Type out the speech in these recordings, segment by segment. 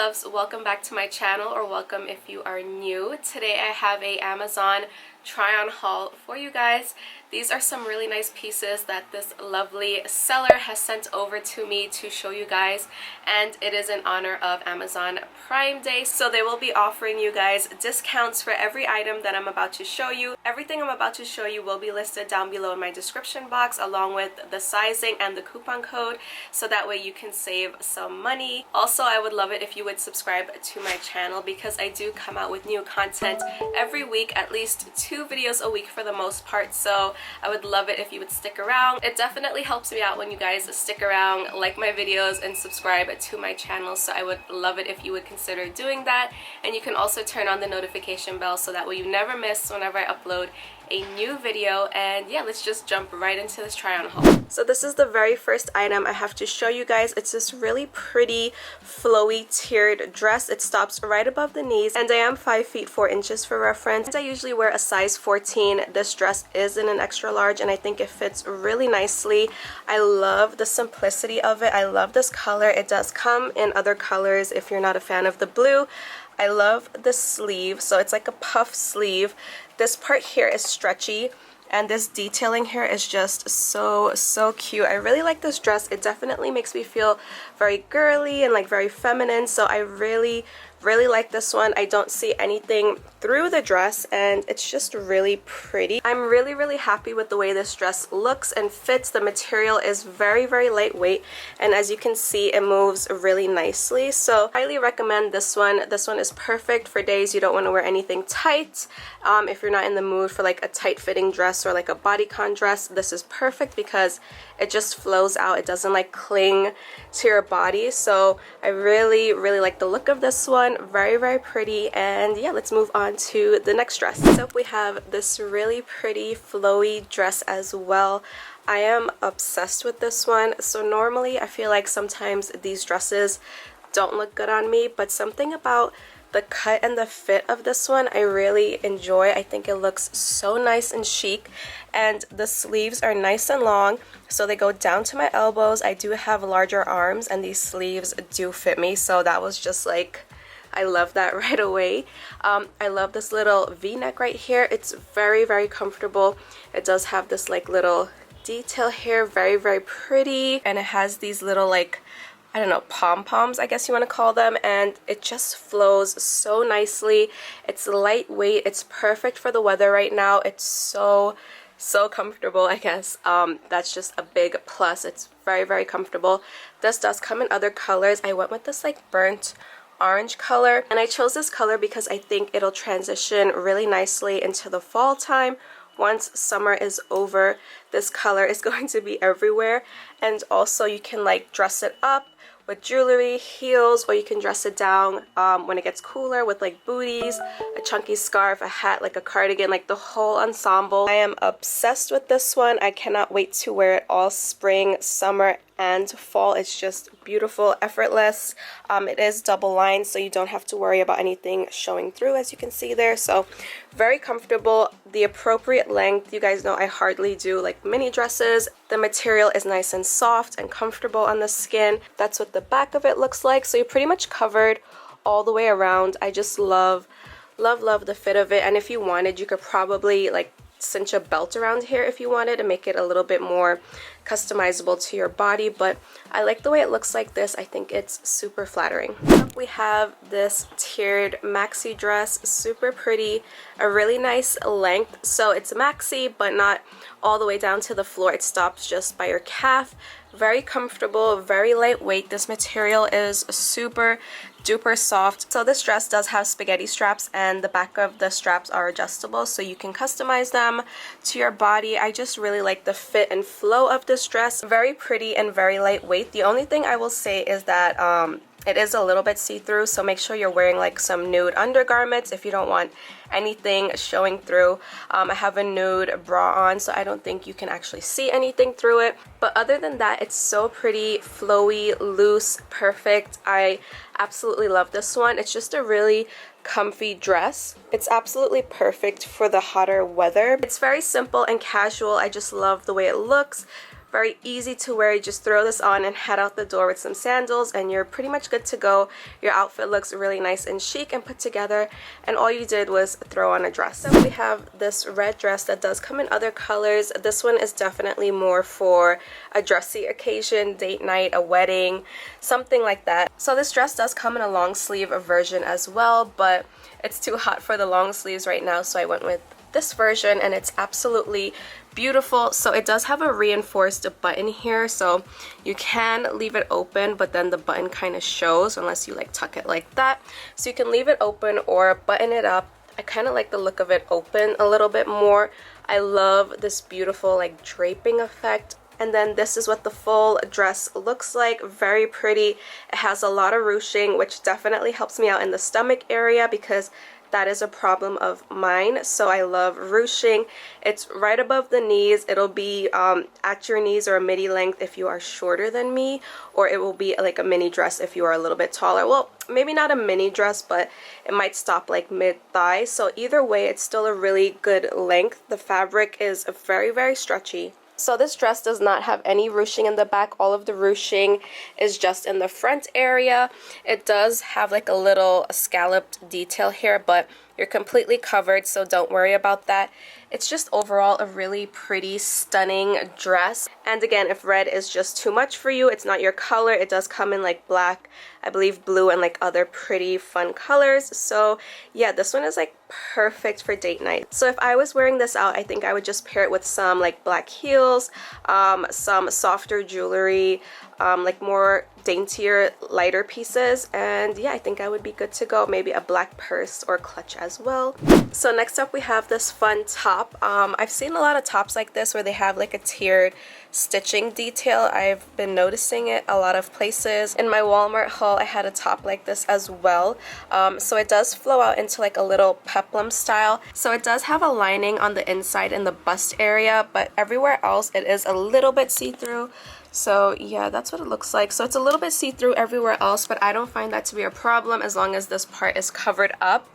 loves, welcome back to my channel, or welcome if you are new. Today I have a Amazon try-on haul for you guys. These are some really nice pieces that this lovely seller has sent over to me to show you guys, and it is in honor of Amazon Prime Day, so they will be offering you guys discounts for every item that I'm about to show you. Everything I'm about to show you will be listed down below in my description box, along with the sizing and the coupon code, so that way you can save some money. Also, I would love it if you would subscribe to my channel, because I do come out with new content every week, at least 2 videos a week for the most part, so I would love it if you would stick around. It definitely helps me out when you guys stick around, like my videos, and subscribe to my channel, so I would love it if you would consider doing that. And you can also turn on the notification bell so that way you never miss whenever I upload a new video. And yeah, let's just jump right into this try on haul. So this is the very first item I have to show you guys. It's this really pretty flowy tiered dress. It stops right above the knees, and I am 5 feet 4 inches for reference. I usually wear a size 14. This dress is in an extra large, and I think it fits really nicely. I love the simplicity of it. I love this color. It does come in other colors if you're not a fan of the blue. I love the sleeve, so it's like a puff sleeve. This part here is stretchy, and this detailing here is just so cute. I really like this dress. It definitely makes me feel very girly and like very feminine, so I really like this one. I don't see anything through the dress, and it's just really pretty. I'm really happy with the way this dress looks and fits. The material is very lightweight, and as you can see, it moves really nicely, so I highly recommend this one. This one is perfect for days you don't want to wear anything tight. If you're not in the mood for like a tight fitting dress or like a bodycon dress, this is perfect because it just flows out. It doesn't like cling to your body, so I really like the look of this one. Very pretty. And yeah, let's move on to the next dress. So we have this really pretty flowy dress as well. I am obsessed with this one. So normally I feel like sometimes these dresses don't look good on me, but something about the cut and the fit of this one I really enjoy. I think it looks so nice and chic, and the sleeves are nice and long, so they go down to my elbows. I do have larger arms, and these sleeves do fit me, so that was just like, I love that right away. I love this little v-neck right here. It's very comfortable. It does have this like little detail here, very pretty, and it has these little like, I don't know, pom-poms I guess you want to call them, and it just flows so nicely. It's lightweight. It's perfect for the weather right now. It's so comfortable, I guess. That's just a big plus. It's very comfortable. This does come in other colors. I went with this like burnt orange color, and I chose this color because I think it'll transition really nicely into the fall time. Once summer is over, this color is going to be everywhere, and also you can like dress it up with jewelry, heels, or you can dress it down when it gets cooler with like booties, a chunky scarf, a hat, like a cardigan, like the whole ensemble. I am obsessed with this one. I cannot wait to wear it all spring, summer, and fall. It's just beautiful, effortless. It is double lined, so you don't have to worry about anything showing through, as you can see there. So very comfortable. The appropriate length. You guys know I hardly do like mini dresses. The material is nice and soft and comfortable on the skin. That's what the back of it looks like. So you're pretty much covered all the way around. I just love the fit of it. And if you wanted, you could probably like cinch a belt around here if you wanted to make it a little bit more customizable to your body, but I like the way it looks like this. I think it's super flattering. We have this tiered maxi dress, super pretty, a really nice length. So it's maxi, but not all the way down to the floor. It stops just by your calf. Very comfortable, very lightweight. This material is super duper soft. So this dress does have spaghetti straps, and the back of the straps are adjustable, so you can customize them to your body. I just really like the fit and flow of this dress. Very pretty and very lightweight. The only thing I will say is that it is a little bit see-through, so make sure you're wearing like some nude undergarments if you don't want anything showing through. I have a nude bra on, so I don't think you can actually see anything through it. But other than that, it's so pretty, flowy, loose, perfect. I absolutely love this one. It's just a really comfy dress. It's absolutely perfect for the hotter weather. It's very simple and casual. I just love the way it looks. Very easy to wear. You just throw this on and head out the door with some sandals and you're pretty much good to go. Your outfit looks really nice and chic and put together, and all you did was throw on a dress. So we have this red dress that does come in other colors. This one is definitely more for a dressy occasion, date night, a wedding, something like that. So this dress does come in a long sleeve version as well, but it's too hot for the long sleeves right now, so I went with this version, and it's absolutely beautiful. So it does have a reinforced button here, so you can leave it open, but then the button kind of shows unless you like tuck it like that. So you can leave it open or button it up. I kind of like the look of it open a little bit more. I love this beautiful like draping effect. And then this is what the full dress looks like. Very pretty. It has a lot of ruching, which definitely helps me out in the stomach area because that is a problem of mine. So I love ruching. It's right above the knees. It'll be at your knees or a midi length if you are shorter than me, or it will be like a mini dress if you are a little bit taller. Well, maybe not a mini dress, but it might stop like mid-thigh. So either way, it's still a really good length. The fabric is very, very stretchy. So this dress does not have any ruching in the back. All of the ruching is just in the front area. It does have like a little scalloped detail here, but you're completely covered, so don't worry about that. It's just overall a really pretty, stunning dress. And again, if red is just too much for you, it's not your color, it does come in like black, I believe blue, and like other pretty fun colors. So yeah, this one is like perfect for date night. So if I was wearing this out, I think I would just pair it with some like black heels, some softer jewelry, like more daintier, lighter pieces, and yeah, I think I would be good to go. Maybe a black purse or clutch as well. So next up we have this fun top. I've seen a lot of tops like this where they have like a tiered stitching detail. I've been noticing it a lot of places. In my Walmart haul, I had a top like this as well. So it does flow out into like a little peplum style. So it does have a lining on the inside in the bust area, but everywhere else it is a little bit see-through. So yeah, that's what it looks like. So it's a little bit see-through everywhere else, but I don't find that to be a problem as long as this part is covered up.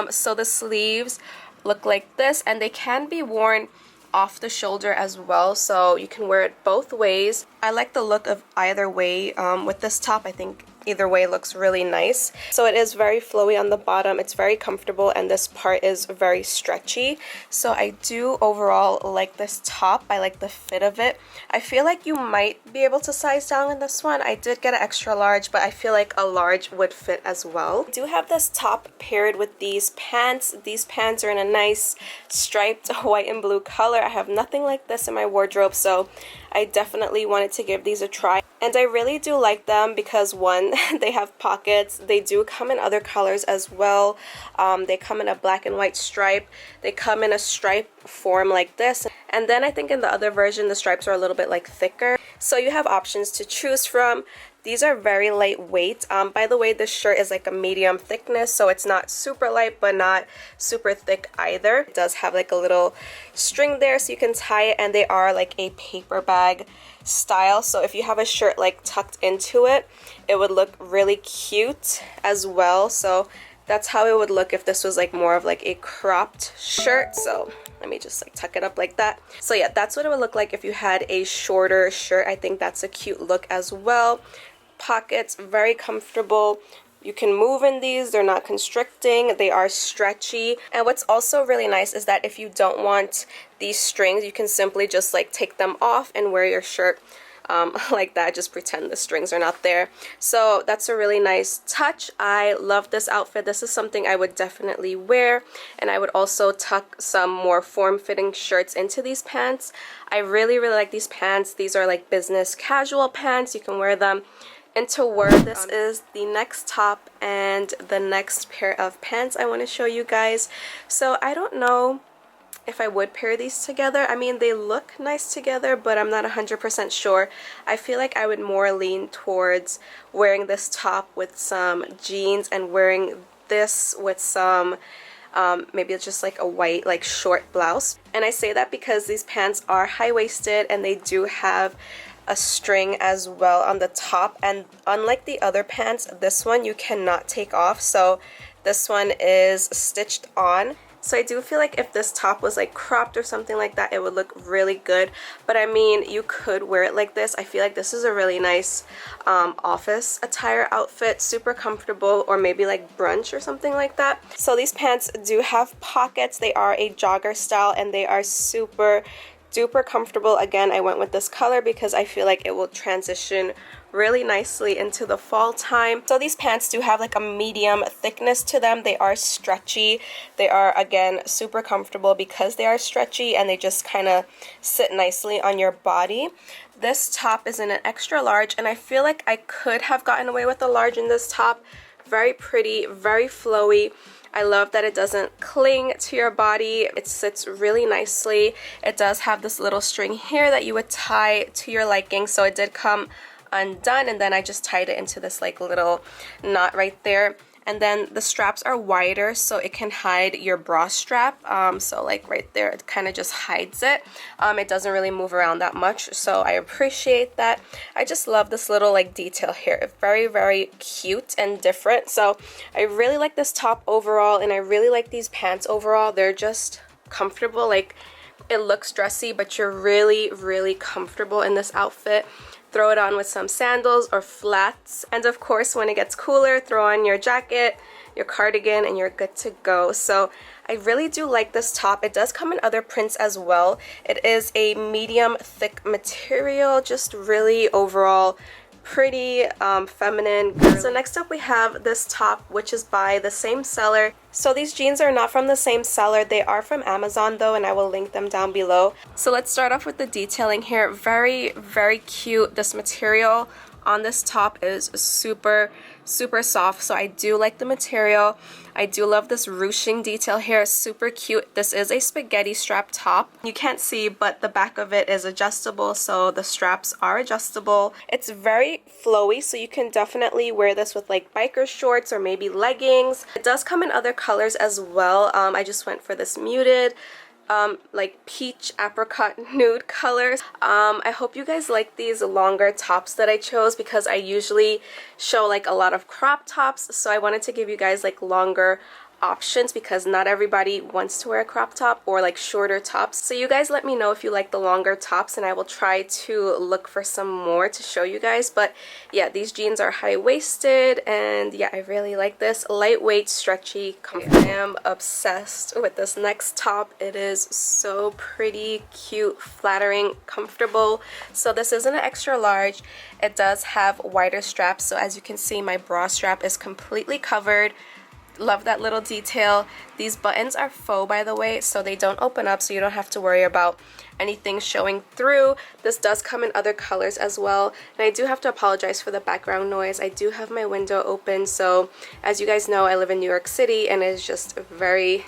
So the sleeves look like this, and they can be worn off the shoulder as well, so you can wear it both ways. I like the look of either way with this top. I think either way looks really nice. So it is very flowy on the bottom, it's very comfortable, and this part is very stretchy. So I do overall like this top. I like the fit of it. I feel like you might be able to size down in this one. I did get an extra large, but I feel like a large would fit as well. I do have this top paired with these pants. These pants are in a nice striped white and blue color. I have nothing like this in my wardrobe, so I definitely wanted to give these a try. And I really do like them because one, they have pockets. They do come in other colors as well. They come in a black and white stripe. They come in a stripe form like this. And then I think in the other version, the stripes are a little bit like thicker. So you have options to choose from. These are very lightweight. By the way, this shirt is like a medium thickness, so it's not super light but not super thick either. It does have like a little string there so you can tie it, and they are like a paper bag style. So if you have a shirt like tucked into it, it would look really cute as well. So that's how it would look if this was like more of like a cropped shirt. So let me just like tuck it up like that. So yeah, that's what it would look like if you had a shorter shirt. I think that's a cute look as well. Pockets, very comfortable. You can move in these, they're not constricting, they are stretchy. And what's also really nice is that if you don't want these strings, you can simply just like take them off and wear your shirt like that. Just pretend the strings are not there. So that's a really nice touch. I love this outfit. This is something I would definitely wear, and I would also tuck some more form-fitting shirts into these pants. I really like these pants. These are like business casual pants. You can wear them into work. This is the next top and the next pair of pants I want to show you guys. So I don't know if I would pair these together. I mean, they look nice together, but I'm not 100% sure. I feel like I would more lean towards wearing this top with some jeans and wearing this with some maybe it's just like a white like short blouse. And I say that because these pants are high-waisted and they do have a string as well on the top, and unlike the other pants, this one you cannot take off. So this one is stitched on, So I do feel like if this top was like cropped or something like that, it would look really good. But I mean, you could wear it like this. I feel like this is a really nice office attire outfit, super comfortable, or maybe like brunch or something like that. So these pants do have pockets. They are a jogger style and they are super duper comfortable. Again, I went with this color because I feel like it will transition really nicely into the fall time. So these pants do have like a medium thickness to them. They are stretchy. They are, again, super comfortable because they are stretchy and they just kind of sit nicely on your body. This top is in an extra large and I feel like I could have gotten away with a large in this top. Very pretty, very flowy. I love that it doesn't cling to your body. It sits really nicely. It does have this little string here that you would tie to your liking. So it did come undone and then I just tied it into this like little knot right there. And then the straps are wider so it can hide your bra strap. So like right there, it kind of just hides it. It doesn't really move around that much, so I appreciate that. I just love this little like detail here. It's very, very cute and different. So I really like this top overall and I really like these pants overall. They're just comfortable. Like, it looks dressy, but you're really, really comfortable in this outfit. Throw it on with some sandals or flats, and of course when it gets cooler, throw on your jacket, your cardigan, and you're good to go. So I really do like this top. It does come in other prints as well. It is a medium thick material, just really overall pretty, feminine, girly. So next up we have this top, which is by the same seller. So these jeans are not from the same seller. They are from Amazon though, and I will link them down below. So let's start off with the detailing here. Very, very cute. This material on this top is super, super soft, so I do like the material. I do love this ruching detail here. Super cute. This is a spaghetti strap top. You can't see, but the back of it is adjustable, so the straps are adjustable. It's very flowy, so you can definitely wear this with like biker shorts or maybe leggings. It does come in other colors as well. I just went for this muted like peach apricot nude colors. I hope you guys like these longer tops that I chose because I usually show like a lot of crop tops, so I wanted to give you guys like longer options because not everybody wants to wear a crop top or like shorter tops. So you guys let me know if you like the longer tops and I will try to look for some more to show you guys. But yeah, these jeans are high-waisted and yeah, I really like this. Lightweight, stretchy, comfortable. I am obsessed with this next top. It is so pretty, cute, flattering, comfortable. So this isn't an extra large. It does have wider straps, so as you can see, my bra strap is completely covered. Love that little detail. These buttons are faux, by the way, so they don't open up, so you don't have to worry about anything showing through. This does come in other colors as well, and I do have to apologize for the background noise. I do have my window open, so as you guys know, I live in New York City and it's just very,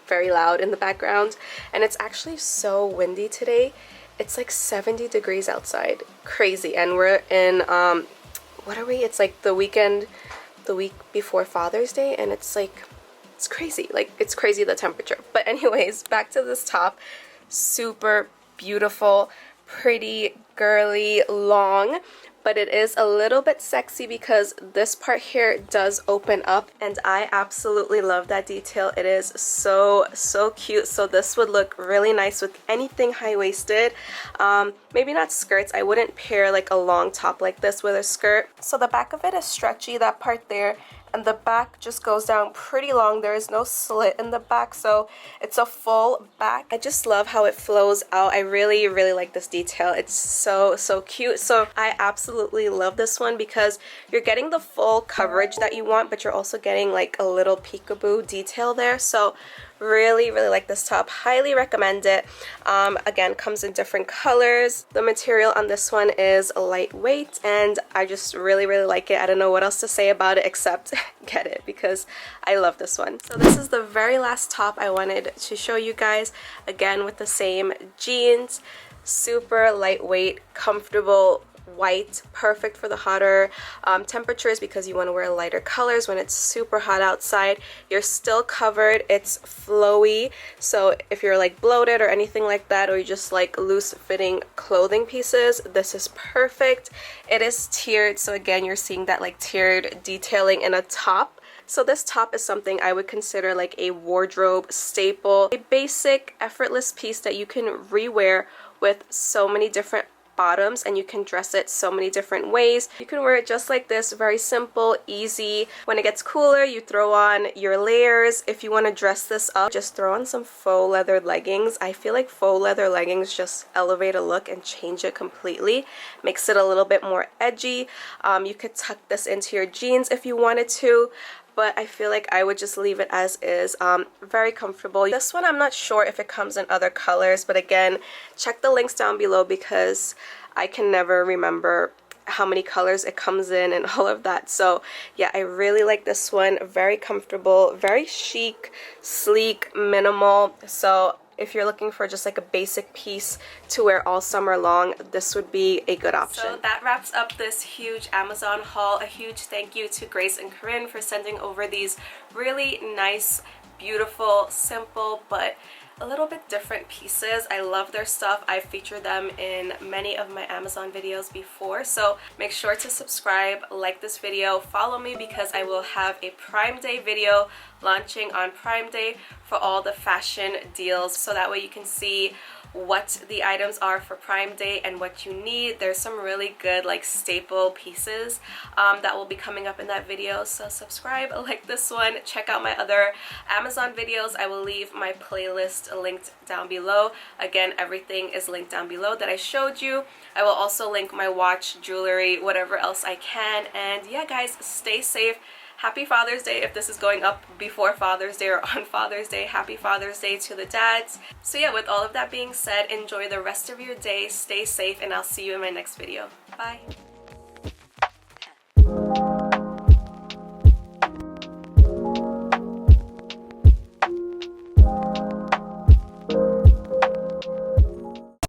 very loud in the background, and it's actually so windy today. It's like 70 degrees outside. Crazy. And we're in what are we? It's like the weekend, the week before Father's Day, and it's like, it's crazy. Like, it's crazy the temperature. But anyways, back to this top. Super beautiful, pretty, girly, long, but it is a little bit sexy because this part here does open up, and I absolutely love that detail. It is so, so cute. So this would look really nice with anything high-waisted. Maybe not skirts. I wouldn't pair like a long top like this with a skirt. So the back of it is stretchy, that part there, and the back just goes down pretty long. There is no slit in the back, so it's a full back. I just love how it flows out. I really, really like this detail. It's so, so cute. So I absolutely love this one because you're getting the full coverage that you want, but you're also getting like a little peekaboo detail there. So really, really like this top. Highly recommend it. Again, comes in different colors. The material on this one is lightweight, and I just really, really like it. I don't know what else to say about it except get it because I love this one. So this is the very last top I wanted to show you guys. Again, with the same jeans. Super lightweight, comfortable, white, perfect for the hotter temperatures because you want to wear lighter colors when it's super hot outside. You're still covered. It's flowy, so if you're like bloated or anything like that, or you just like loose fitting clothing pieces, this is perfect. It is tiered, so again, you're seeing that like tiered detailing in a top. So this top is something I would consider like a wardrobe staple, a basic, effortless piece that you can rewear with so many different bottoms, and you can dress it so many different ways. You can wear it just like this, very simple, easy. When it gets cooler, you throw on your layers. If you want to dress this up, just throw on some faux leather leggings. I feel like faux leather leggings just elevate a look and change it completely, makes it a little bit more edgy. You could tuck this into your jeans if you wanted to, but I feel like I would just leave it as is. Very comfortable. This one I'm not sure if it comes in other colors, but again, check the links down below because I can never remember how many colors it comes in and all of that. So yeah, I really like this one. Very comfortable, very chic, sleek, minimal. So if you're looking for just like a basic piece to wear all summer long, this would be a good option. So that wraps up this huge Amazon haul. A huge thank you to Grace and Corinne for sending over these really nice, beautiful, simple, but a little bit different pieces. I love their stuff. I've featured them in many of my Amazon videos before, so make sure to subscribe, like this video, follow me because I will have a Prime Day video launching on Prime Day for all the fashion deals, so that way you can see what the items are for Prime Day and what you need. There's some really good like staple pieces that will be coming up in that video, so subscribe, like this one, check out my other Amazon videos. I will leave my playlist linked down below. Again, everything is linked down below that I showed you. I will also link my watch, jewelry, whatever else I can. And yeah guys, stay safe. Happy Father's Day if this is going up before Father's Day or on Father's Day. Happy Father's Day to the dads. So yeah, with all of that being said, enjoy the rest of your day, stay safe, and I'll see you in my next video. Bye!